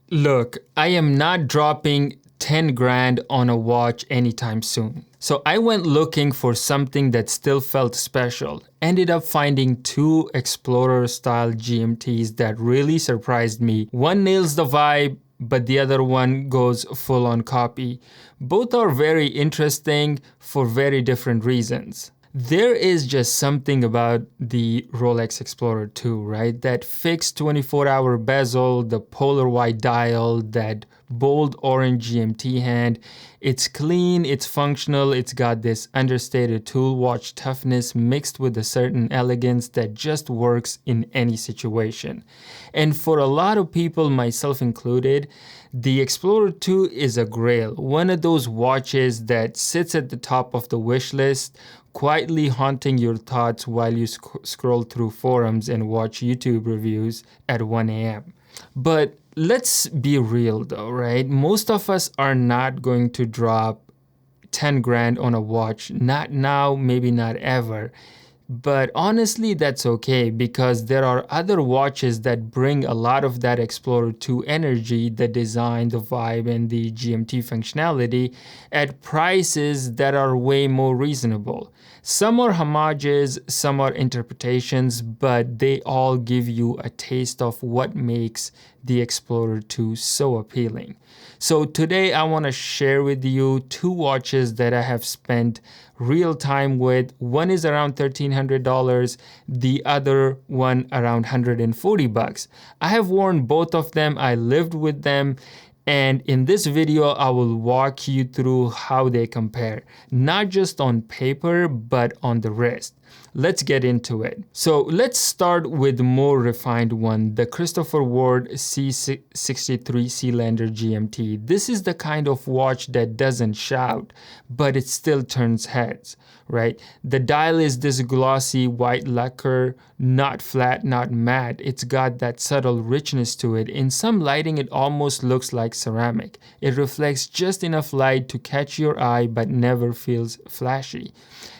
Look, I am not dropping 10 grand on a watch anytime soon. So I went looking for something that still felt special. Ended up finding two Explorer-style GMTs that really surprised me. One nails the vibe, but the other one goes full on copy. Both are very interesting for very different reasons. There is just something about the Rolex Explorer II, right? That fixed 24-hour bezel, the polar white dial, that bold orange GMT hand. It's clean, it's functional, it's got this understated tool watch toughness mixed with a certain elegance that just works in any situation. And for a lot of people, myself included, the Explorer II is a grail, one of those watches that sits at the top of the wish list, quietly haunting your thoughts while you scroll through forums and watch YouTube reviews at 1 a.m. But let's be real though, right? Most of us are not going to drop 10 grand on a watch, not now, maybe not ever. But honestly, that's okay because there are other watches that bring a lot of that Explorer II energy, the design, the vibe, and the GMT functionality at prices that are way more reasonable. Some are homages, some are interpretations, but they all give you a taste of what makes the Explorer II so appealing. So today I want to share with you two watches that I have spent real time with. One is around $1,300, the other one around $140. I have worn both of them, I lived with them, and in this video I will walk you through how they compare, not just on paper but on the wrist. Let's get into it. So let's start with the more refined one, the Christopher Ward C63 Sealander GMT. This is the kind of watch that doesn't shout, but it still turns heads, right? The dial is this glossy white lacquer, not flat, not matte. It's got that subtle richness to it. In some lighting, it almost looks like ceramic. It reflects just enough light to catch your eye, but never feels flashy.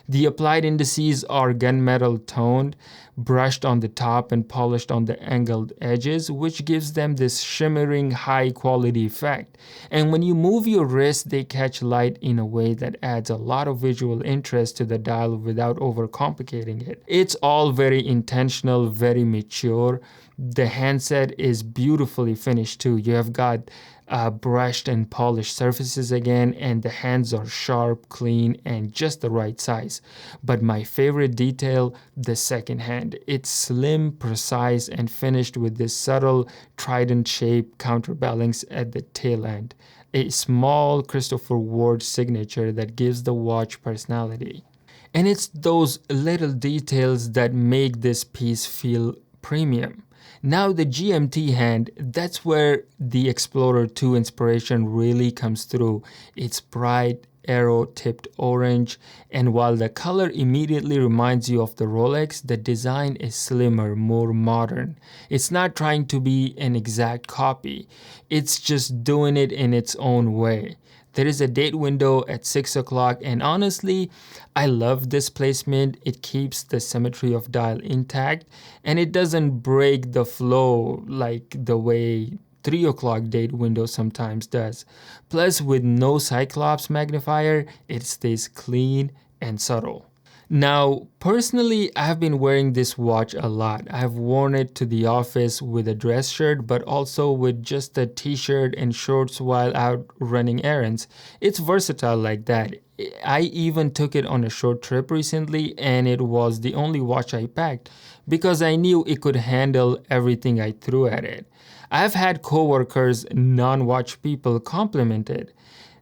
The applied indices are gunmetal toned, brushed on the top and polished on the angled edges, which gives them this shimmering high quality effect. And when you move your wrist, they catch light in a way that adds a lot of visual interest to the dial without overcomplicating it. It's all very intentional, very mature. The handset is beautifully finished too. You have got brushed and polished surfaces again, and the hands are sharp, clean, and just the right size. But my favorite detail, the second hand. It's slim, precise, and finished with this subtle trident shape counterbalance at the tail end. A small Christopher Ward signature that gives the watch personality. And it's those little details that make this piece feel premium. Now the GMT hand, that's where the Explorer II inspiration really comes through. It's bright, arrow-tipped orange, and while the color immediately reminds you of the Rolex, the design is slimmer, more modern. It's not trying to be an exact copy. It's just doing it in its own way. There is a date window at 6 o'clock, and honestly, I love this placement. It keeps the symmetry of dial intact, and it doesn't break the flow like the way 3 o'clock date window sometimes does. Plus, with no Cyclops magnifier, it stays clean and subtle. Now, personally, I've been wearing this watch a lot. I've worn it to the office with a dress shirt, but also with just a t-shirt and shorts while out running errands. It's versatile like that. I even took it on a short trip recently, and it was the only watch I packed because I knew it could handle everything I threw at it. I've had coworkers, non-watch people, compliment it.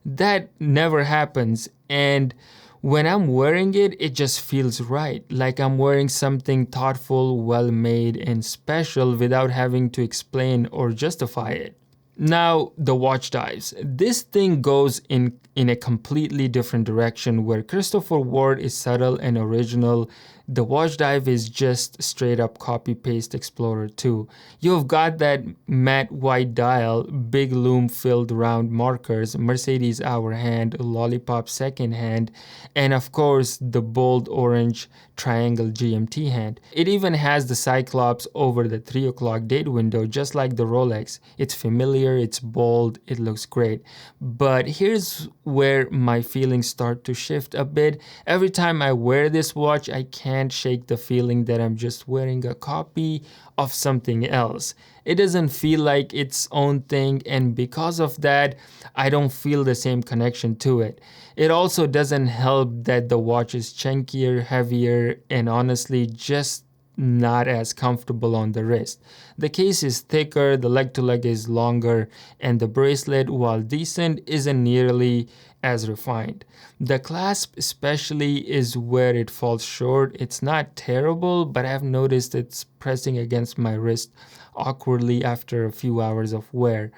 That never happens, and when I'm wearing it, it just feels right, like I'm wearing something thoughtful, well-made, and special without having to explain or justify it. Now, the Watchdives. This thing goes in a completely different direction where Christopher Ward is subtle and original. The Watchdive is just straight up copy-paste Explorer II. You've got that matte white dial, big lume filled round markers, Mercedes hour hand, lollipop second hand, and of course the bold orange triangle GMT hand. It even has the Cyclops over the 3 o'clock date window just like the Rolex. It's familiar, it's bold, it looks great. But here's where my feelings start to shift a bit. Every time I wear this watch, I can't shake the feeling that I'm just wearing a copy of something else. It doesn't feel like its own thing, and because of that, I don't feel the same connection to it. It also doesn't help that the watch is chunkier, heavier, and honestly just not as comfortable on the wrist. The case is thicker, the leg to leg is longer, and the bracelet, while decent, isn't nearly as refined. The clasp especially is where it falls short. It's not terrible, but I've noticed it's pressing against my wrist awkwardly after a few hours of wear.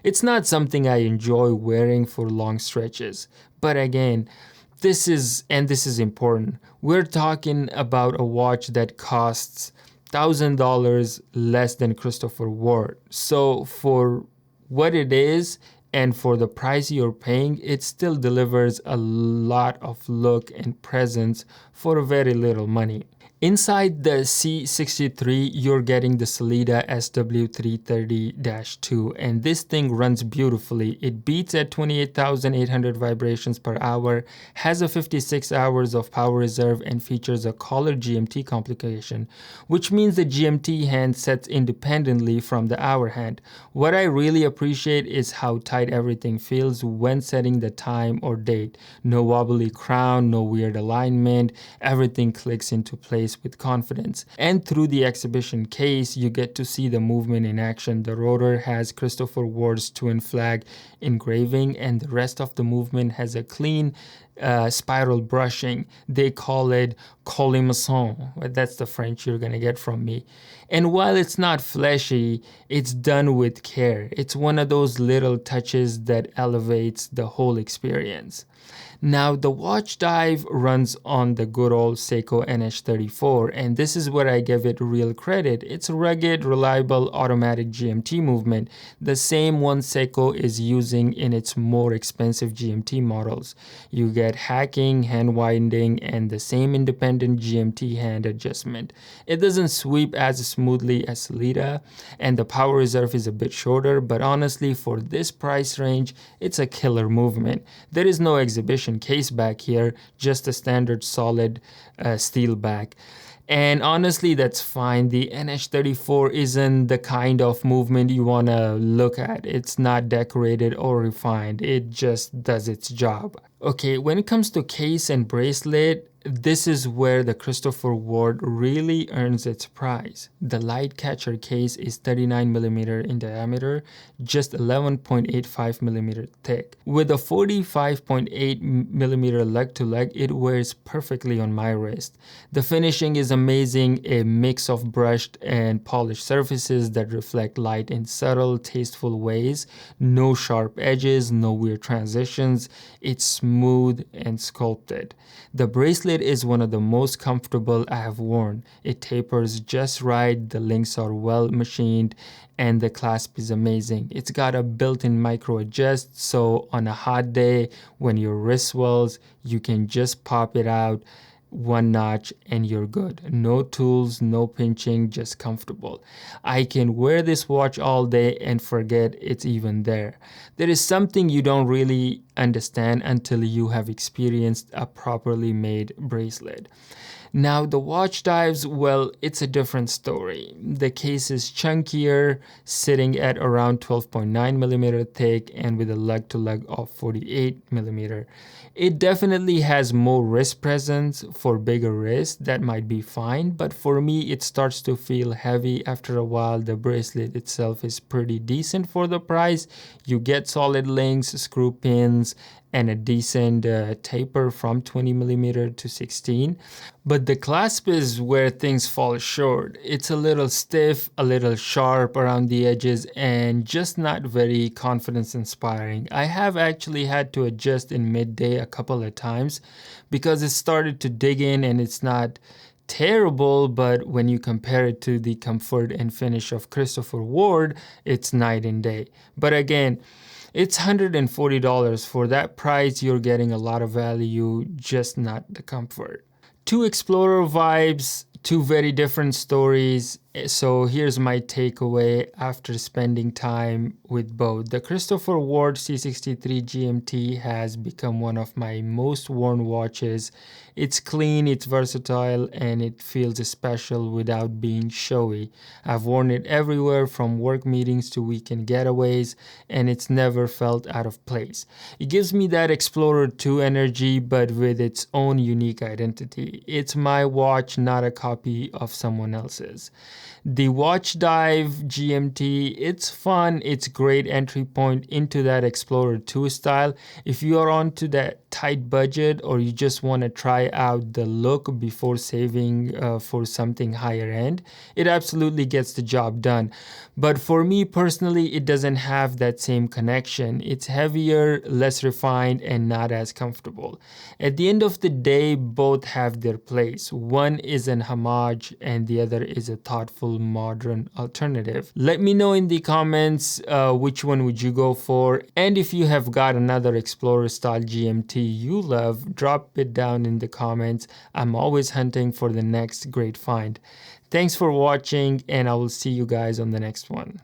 It's not something I enjoy wearing for long stretches. But again, this is important. We're talking about a watch that costs $1,000 less than Christopher Ward. So for what it is and for the price you're paying, it still delivers a lot of look and presence for very little money. Inside the C63, you're getting the Sellita SW330-2, and this thing runs beautifully. It beats at 28,800 vibrations per hour, has a 56 hours of power reserve, and features a collar GMT complication, which means the GMT hand sets independently from the hour hand. What I really appreciate is how tight everything feels when setting the time or date. No wobbly crown, no weird alignment, everything clicks into place with confidence. And through the exhibition case, you get to see the movement in action. The rotor has Christopher Ward's twin flag engraving, and the rest of the movement has a clean spiral brushing. They call it colimaçon. That's the French you're gonna get from me. And while it's not flashy, it's done with care. It's one of those little touches that elevates the whole experience. Now, the Watchdive runs on the good old Seiko NH34, and this is where I give it real credit. It's a rugged, reliable, automatic GMT movement, the same one Seiko is using in its more expensive GMT models. You get hacking, hand winding, and the same independent GMT hand adjustment. It doesn't sweep as smoothly as Sellita, and the power reserve is a bit shorter, but honestly, for this price range, it's a killer movement. There is no exhibition case back here, just a standard solid steel back. And honestly, that's fine. The NH34 isn't the kind of movement you want to look at. It's not decorated or refined. It just does its job. Okay, when it comes to case and bracelet, this is where the Christopher Ward really earns its prize. The light catcher case is 39mm in diameter, just 11.85mm thick. With a 45.8mm leg to leg, it wears perfectly on my wrist. The finishing is amazing, a mix of brushed and polished surfaces that reflect light in subtle, tasteful ways. No sharp edges, no weird transitions. It's smooth and sculpted. The bracelet is one of the most comfortable I have worn. It tapers just right, the links are well machined, and the clasp is amazing. It's got a built-in micro adjust, so on a hot day when your wrist swells, you can just pop it out one notch and you're good. No tools, no pinching, just comfortable. I can wear this watch all day and forget it's even there. There is something you don't really understand until you have experienced a properly made bracelet. Now the Watchdives, well, it's a different story. The case is chunkier, sitting at around 12.9mm thick and with a leg to leg of 48mm. It definitely has more wrist presence. For bigger wrists, that might be fine, but for me it starts to feel heavy after a while. The bracelet itself is pretty decent for the price. You get solid links, screw pins, and a decent taper from 20mm to 16. But the clasp is where things fall short. It's a little stiff, a little sharp around the edges, and just not very confidence inspiring. I have actually had to adjust in midday a couple of times because it started to dig in and it's not terrible, but when you compare it to the comfort and finish of Christopher Ward, it's night and day. But again, it's $140. For that price, you're getting a lot of value, just not the comfort. Two Explorer vibes, two very different stories. So here's my takeaway after spending time with both. The Christopher Ward C63 GMT has become one of my most worn watches. It's clean, it's versatile, and it feels special without being showy. I've worn it everywhere from work meetings to weekend getaways, and it's never felt out of place. It gives me that Explorer II energy, but with its own unique identity. It's my watch, not a copy of someone else's. The Watchdives GMT, it's fun, it's great entry point into that Explorer II style. If you are onto that tight budget or you just want to try out the look before saving for something higher end, it absolutely gets the job done. But for me personally, it doesn't have that same connection. It's heavier, less refined, and not as comfortable. At the end of the day, both have their place. One is an homage and the other is a thoughtful modern alternative. Let me know in the comments which one would you go for, and if you have got another Explorer-style GMT you love, drop it down in the comments. I'm always hunting for the next great find. Thanks for watching, and I will see you guys on the next one.